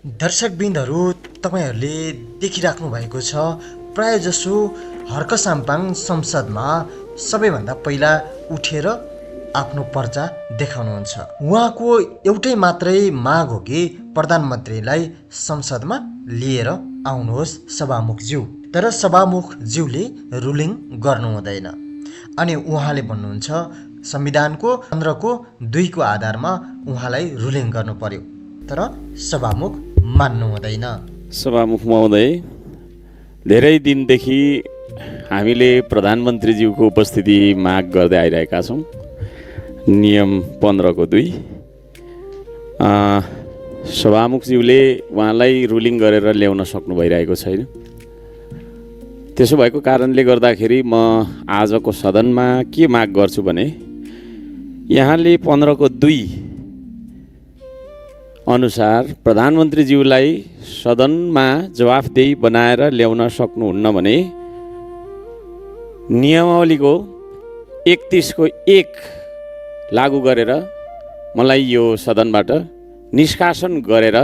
दर्शकबिन्दहरू तपाईहरूले देखिराख्नु भएको छ प्रायजसो हर्क साम्पाङ संसदमा सबैभन्दा पहिला उठेर आफ्नो पर्चा देखाउनुहुन्छ। उहाँको एउटै मात्रै माग हो कि प्रधानमन्त्रीलाई संसदमा लिएर आउनुहोस् सभामुखज्यू। तर सभामुखज्यूले रुलिङ गर्नु हुँदैन अनि उहाँले भन्नुहुन्छ संविधानको 15(2) को आधारमा उहाँलाई रुलिङ गर्नु पर्यो, तर सभामुख मान्नु हुँदैन। सभामुख महोदय, धेरै दिनदेखि हामीले प्रधानमन्त्रीज्यूको उपस्थिति माग गर्दै आइरहेका छौँ। नियम 15(2) सभामुखज्यूले उहाँलाई रुलिङ गरेर ल्याउन सक्नु भइरहेको छैन। त्यसो भएको कारणले गर्दाखेरि म आजको सदनमा के माग गर्छु भने यहाँले 15(2) अनुसार प्रधानमन्त्रीज्यूलाई सदनमा जवाफदेही बनाएर ल्याउन सक्नुहुन्न भने नियमावलीको 31(1) लागू गरेर मलाई यो सदनबाट निष्कासन गरेर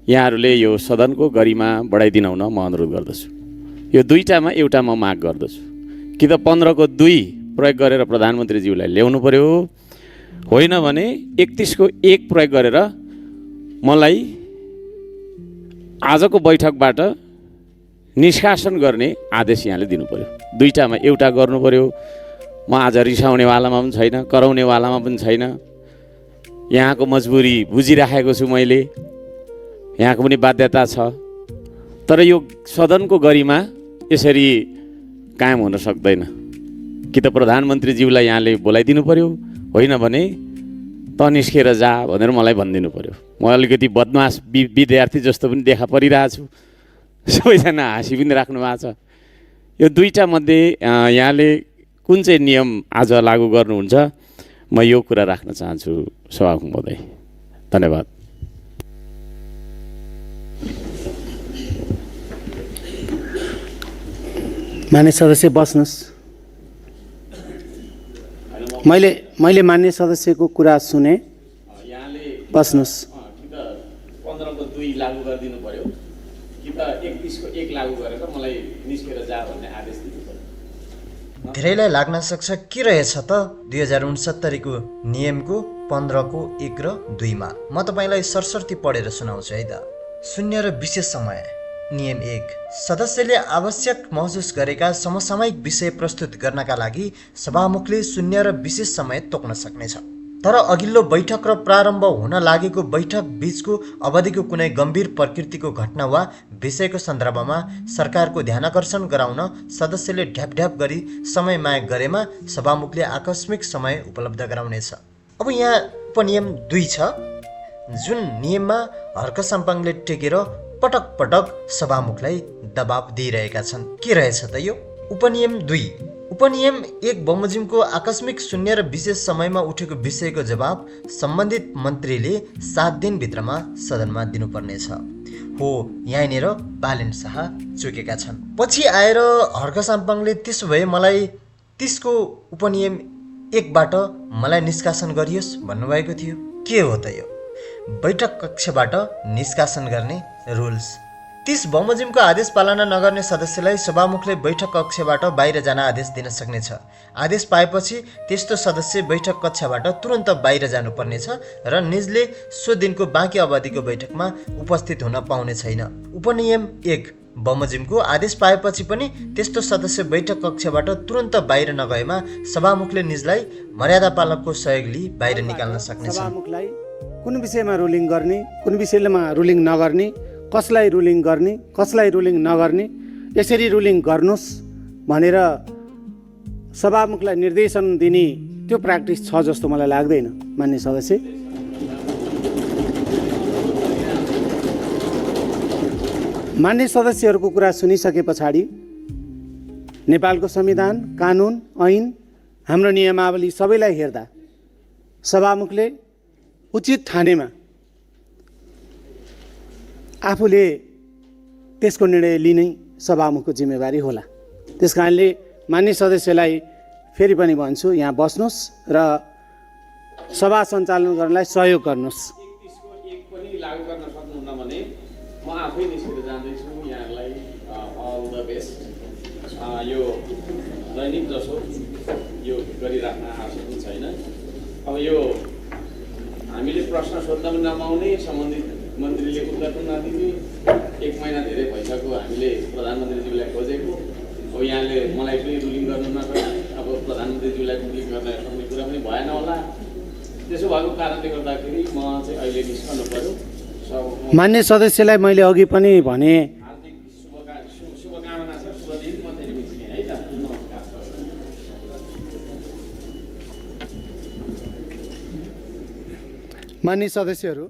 यहाँहरूले यो सदनको गरिमा बढाइदिन हुन म अनुरोध गर्दछु। यो दुईटामा एउटा म माग गर्दछु कि त 15(2) प्रयोग गरेर प्रधानमन्त्रीज्यूलाई ल्याउनु पर्यो, होइन भने 31(1) प्रयोग गरेर मलाई आजको बैठकबाट निष्कासन गर्ने आदेश यहाँले दिनु पर्यो। दुईटामा एउटा गर्नु पर्यो। म आज रिसाउनेवालामा पनि छैन, कराउनेवालामा पनि छैन। यहाँको मजबुरी बुझिराखेको छु मैले, यहाँको पनि बाध्यता छ। तर यो सदनको गरिमा यसरी कायम हुन सक्दैन। कि त प्रधानमन्त्रीज्यूलाई यहाँले बोलाइदिनु पर्यो, होइन भने त निस्केर जा भनेर मलाई भनिदिनु पर्यो। म अलिकति बदमास विद्यार्थी जस्तो पनि देखा परिरहेछु, सबैजना हाँसी पनि राख्नु भएको छ। यो दुईटा मध्ये यहाँले कुन चाहिँ नियम आज लागू गर्नुहुन्छ, म यो कुरा राख्न चाहन्छु सभामुख महोदय। धन्यवाद। मान्य सदस्य बस्नुहोस्। मैले मान्य सदस्यको कुरा सुने, बस्नुहोस्। कि त 15(2) लागू गरिदिनु पर्यो, कि त 31(1) लागू गरेर मलाई निस्केर जा भन्ने आदेश दिनु पर्यो। धेरैलाई लाग्न सक्छ के रहेछ त 2069 को नियमको 15(1) र 2 मा। म तपाईँलाई सरसर्ती पढेर सुनाउँछु है त। शून्य र विशेष समय। नियम 1, सदस्यले आवश्यक महसुस गरेका समसामयिक विषय प्रस्तुत गर्नका लागि सभामुखले शून्य र विशेष समय तोक्न सक्नेछ। तर अघिल्लो बैठक र प्रारम्भ हुन लागेको बैठक बीचको अवधिको कुनै गम्भीर प्रकृतिको घटना वा विषयको सन्दर्भमा सरकारको ध्यानाकर्षण गराउन सदस्यले ढ्यापढ्याप गरी समय माग गरेमा सभामुखले आकस्मिक समय उपलब्ध गराउनेछ। अब यहाँ उपनियम 2 छ, जुन नियममा हर्क साम्पाङले टेकेर पटक पटक सभामुखलाई दबाब दिइरहेका छन्। के रहेछ त यो उपनियम 2? उपनियम 1 बमोजिमको आकस्मिक शून्य र विशेष समयमा उठेको विषयको जवाब सम्बन्धित मन्त्रीले 7 दिनभित्रमा सदनमा दिनुपर्नेछ। हो, यहाँनिर बालेन शाह चुकेका छन्। पछि आएर हर्क साम्पाङले त्यसो भए मलाई 30 को उपनियम 1 बाट मलाई निष्कासन गरियोस् भन्नुभएको थियो। के हो त यो? बैठक कक्षबाट निष्कासन गर्ने रुल्स। 30 बमोजिमको आदेश पालना नगर्ने सदस्यलाई सभामुखले बैठक कक्षबाट बाहिर जान आदेश दिन सक्नेछ। आदेश पाएपछि त्यस्तो सदस्य बैठक कक्षबाट तुरन्त बाहिर जानुपर्नेछ र निजले सो दिनको बाँकी अवधिको बैठकमा उपस्थित हुन पाउने छैन। उपनियम 1 बमोजिमको आदेश पाएपछि पनि त्यस्तो सदस्य बैठक कक्षबाट तुरन्त बाहिर नगएमा सभामुखले निजलाई मर्यादा पालकको सहयोग लिई बाहिर निकाल्न सक्नेछ। सभामुखलाई कुन विषयमा रुलिङ गर्ने, कुन विषयमा रुलिङ नगर्ने, कसलाई रुलिङ गर्ने, कसलाई रुलिङ नगर्ने, यसरी रुलिङ गर्नुहोस् भनेर सभामुखलाई निर्देशन दिने त्यो प्र्याक्टिस छ जस्तो मलाई लाग्दैन। मान्य सदस्य, मान्य सदस्यहरूको कुरा सुनिसके पछाडि नेपालको संविधान, कानुन, ऐन, हाम्रो नियमावली सबैलाई हेर्दा सभामुखले उचित ठानेमा आफूले त्यसको निर्णय लिनै सभामुखको जिम्मेवारी होला। त्यस कारणले मान्य सदस्यलाई फेरि पनि भन्छु, यहाँ बस्नुहोस् र सभा सञ्चालन गर्नलाई सहयोग गर्नुहोस्। 31(1) पनि लागू गर्न सक्नुहुन्न भने म आफै निस्केर जाँदैछु। यहाँहरूलाई अल द बेस्ट। यो दैनिक जसो यो गरिराख्न आवश्यक पनि छैन। अब यो हामीले प्रश्न सोध्न पनि नपाउने, सम्बन्धित मन्त्रीले उत्तर पनि नदिने, 1 महिना धेरै भइसक्यो हामीले प्रधानमन्त्रीज्यूलाई खोजेको। अब यहाँले मलाई पनि रुलिङ गर्नु नसक्ने, अब प्रधानमन्त्रीज्यूलाई रुलिङ गर्न सक्ने कुरा पनि भएन होला। त्यसो भएको कारणले गर्दाखेरि म चाहिँ अहिले निस्कनु पर्यो। मान्य सदस्यलाई मैले अघि पनि भने हार्दिक शुभकामना छ। शुभ दिन। म चाहिँ निस्केँ है त। नमस्कार। मान्य सदस्यहरू